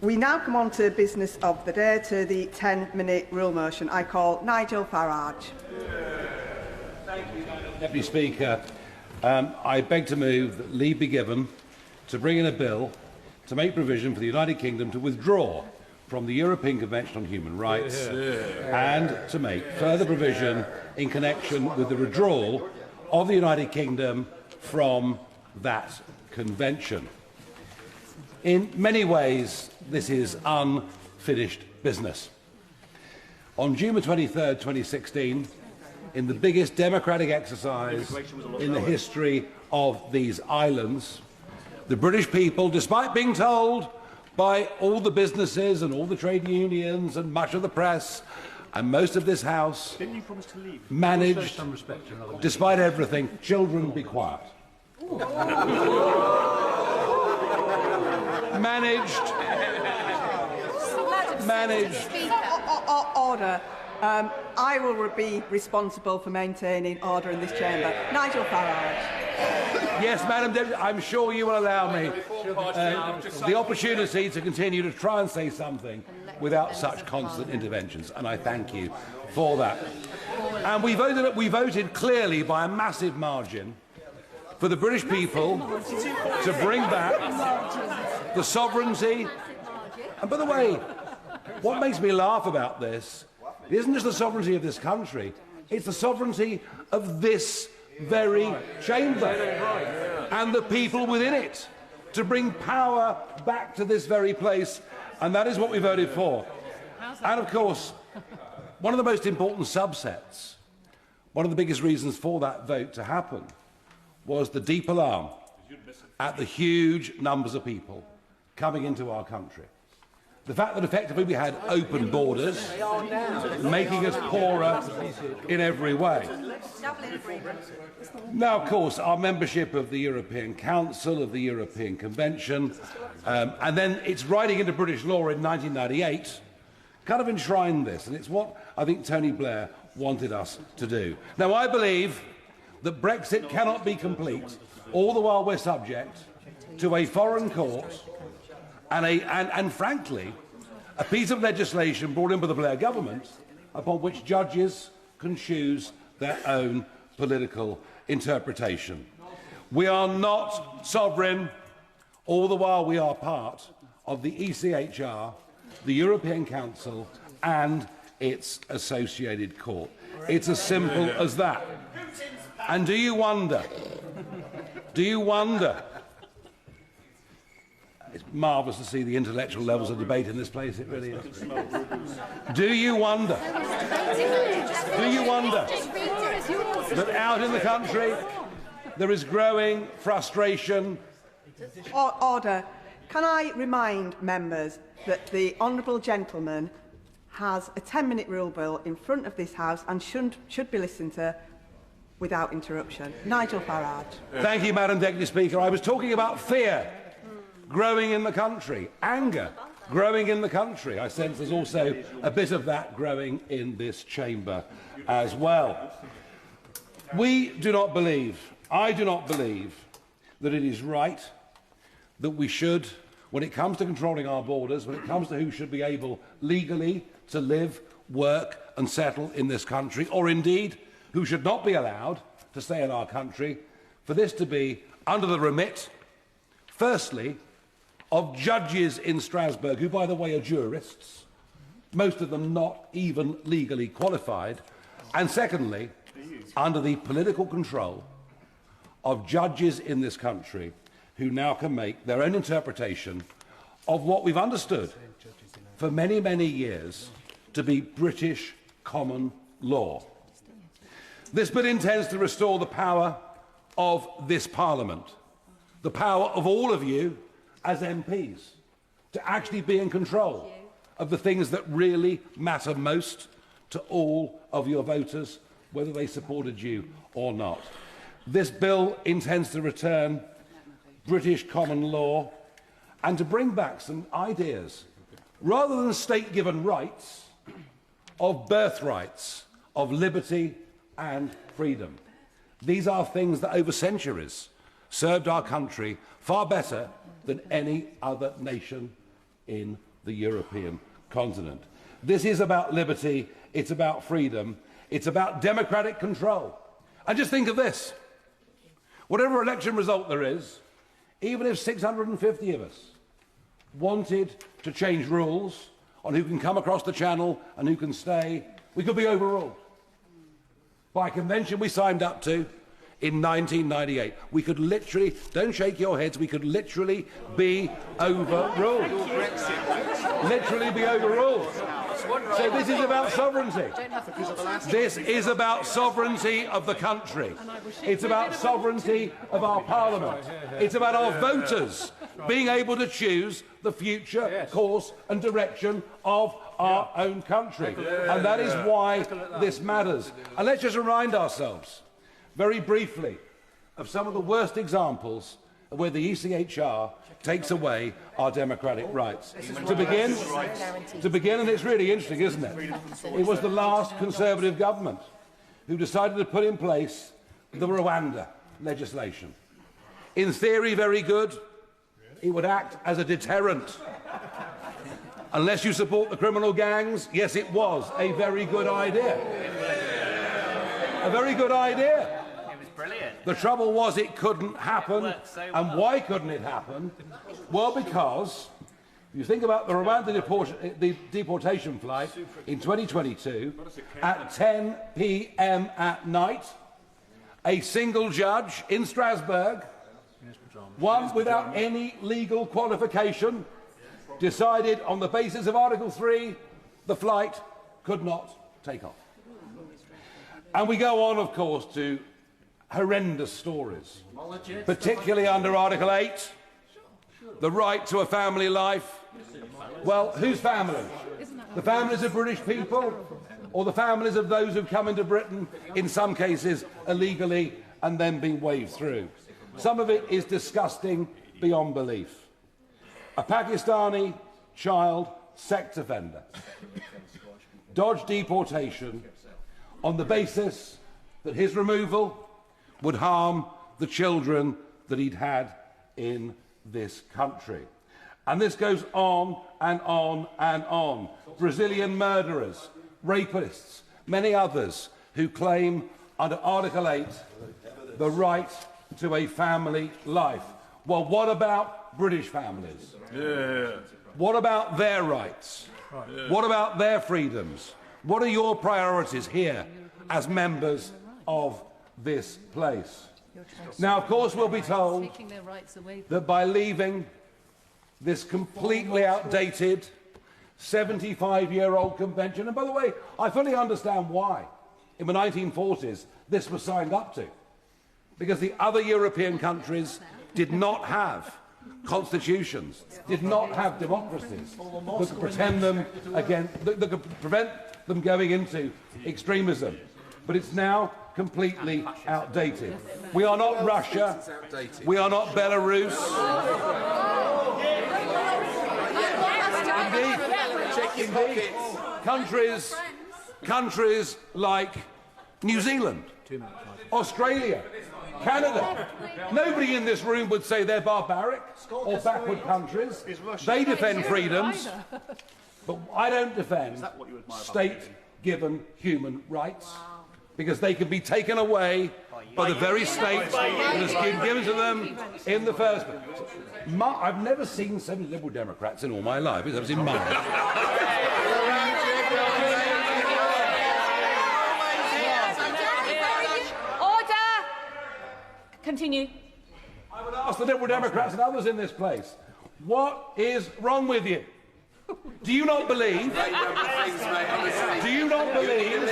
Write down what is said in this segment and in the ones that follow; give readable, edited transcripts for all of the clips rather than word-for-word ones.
We now come on to business of the day, to the 10-minute rule motion. I call Nigel Farage. Thank you, Deputy Speaker. I beg to move that leave be given to bring in a bill to make provision for the United Kingdom to withdraw from the European Convention on Human Rights and to make further provision in connection with the withdrawal of the United Kingdom from that convention. In many ways, this is unfinished business. On June 23, 2016, in the biggest democratic exercise in the history of these islands, the British people, despite being told by all the businesses and all the trade unions and much of the press and most of this House, managed, despite everything, children be quiet. managed. Order. I will be responsible for maintaining order in this chamber. Nigel Farage. Yes, Madam Deputy, I'm sure you will allow me the opportunity to continue to try and say something without such constant interventions, and I thank you for that. And we voted clearly by a massive margin for the British people to bring back the sovereignty. And by the way, what makes me laugh about this isn't just the sovereignty of this country, it's the sovereignty of this very chamber and the people within it, to bring power back to this very place, and that is what we voted for. And of course, one of the most important subsets, one of the biggest reasons for that vote to happen, was the deep alarm at the huge numbers of people coming into our country. The fact that effectively we had open borders, making us poorer in every way. Now, of course, our membership of the European Council, of the European Convention, and then its writing into British law in 1998 kind of enshrined this, and it's what I think Tony Blair wanted us to do. Now, I believe that Brexit cannot be complete all the while we're subject to a foreign court and frankly, a piece of legislation brought in by the Blair government upon which judges can choose their own political interpretation. We are not sovereign all the while we are part of the ECHR, the European Council and its associated court. It's as simple as that. And do you wonder, it's marvellous to see the intellectual levels of debate in this place, it really is. Do you wonder that out in the country there is growing frustration? Order. Can I remind members that the honourable gentleman has a 10-minute rule bill in front of this House and should be listened to without interruption. Nigel Farage. Thank you, Madam Deputy Speaker. I was talking about fear growing in the country, anger growing in the country. I sense there's also a bit of that growing in this chamber as well. We do not believe, I do not believe, that it is right that we should, when it comes to controlling our borders, when it comes to who should be able legally to live, work and settle in this country, or indeed who should not be allowed to stay in our country, for this to be under the remit, firstly, of judges in Strasbourg, who, by the way, are jurists, most of them not even legally qualified, and secondly, under the political control of judges in this country who now can make their own interpretation of what we've understood for many, many years to be British common law. This bill intends to restore the power of this Parliament, the power of all of you as MPs, to actually be in control of the things that really matter most to all of your voters, whether they supported you or not. This bill intends to return British common law and to bring back some ideas, rather than state-given rights, of birthrights, of liberty and freedom. These are things that over centuries served our country far better than any other nation in the European continent. This is about liberty, it's about freedom, it's about democratic control. And just think of this. Whatever election result there is, even if 650 of us wanted to change rules on who can come across the channel and who can stay, we could be overruled by a convention we signed up to in 1998. We could literally, don't shake your heads, we could literally be overruled. Literally be overruled. So this is about sovereignty. This is about sovereignty of the country. It's about sovereignty of our parliament. It's about our voters being able to choose the future course and direction of our own country. And that is why this matters. And let's just remind ourselves, very briefly, of some of the worst examples of where the ECHR takes away our democratic rights. To begin, and it's really interesting, isn't it? It was the last Conservative government who decided to put in place the Rwanda legislation. In theory, very good. It would act as a deterrent. Unless you support the criminal gangs, yes, it was a very good idea. A very good idea. Brilliant. The trouble was it couldn't happen. And why couldn't it happen? Well, because if you think about the Rwanda deportation flight in 2022, at 10 p.m. at night, a single judge in Strasbourg, one without any legal qualification, decided on the basis of Article 3 the flight could not take off. And we go on, of course, to horrendous stories, particularly under Article 8, the right to a family life. Well, whose family? The families of British people, or the families of those who've come into Britain, in some cases illegally, and then been waved through? Some of it is disgusting beyond belief. A Pakistani child sex offender dodged deportation on the basis that his removal would harm the children that he'd had in this country. And this goes on and on and on. Brazilian murderers, rapists, many others who claim under Article 8 the right to a family life. Well, what about British families? What about their rights? What about their freedoms? What are your priorities here as members of this place? Now, of course, we'll be told that by leaving this completely outdated 75-year-old convention, and by the way, I fully understand why in the 1940s this was signed up to, because the other European countries did not have constitutions, did not have democracies that could pretend them against, that could prevent them going into extremism. But it's now completely outdated. We are not Russia. We are not Belarus. Indeed, countries like New Zealand, Australia, Canada. Nobody in this room would say they're barbaric or backward countries. They defend freedoms, but I don't defend state-given human rights, because they can be taken away by the very state that has been given to them in the first place. I've never seen so many Liberal Democrats in all my life. I've seen mine. Order! Continue. I would ask the Liberal Democrats and others in this place, what is wrong with you? Do you not believe? Do you not believe?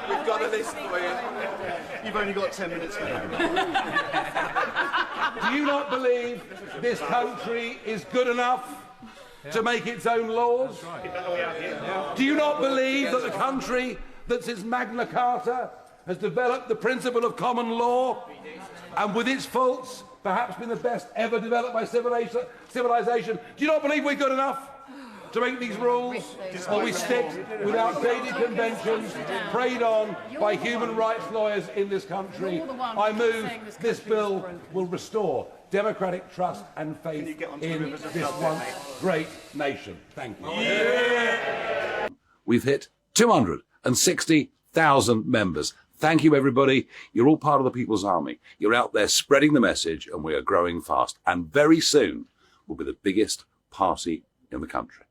We've got a list for you. You've only got 10 minutes now. Do you not believe this country is good enough to make its own laws? Do you not believe that the country that since Magna Carta has developed the principle of common law, and with its faults perhaps been the best ever developed by civilization, do you not believe we're good enough to make these rules, or we stick with outdated conventions preyed on by human rights lawyers in this country? I move this bill will restore democratic trust and faith in this once great nation. Thank you. Yeah. We've hit 260,000 members. Thank you, everybody. You're all part of the People's Army. You're out there spreading the message, and we are growing fast. And very soon, we'll be the biggest party in the country.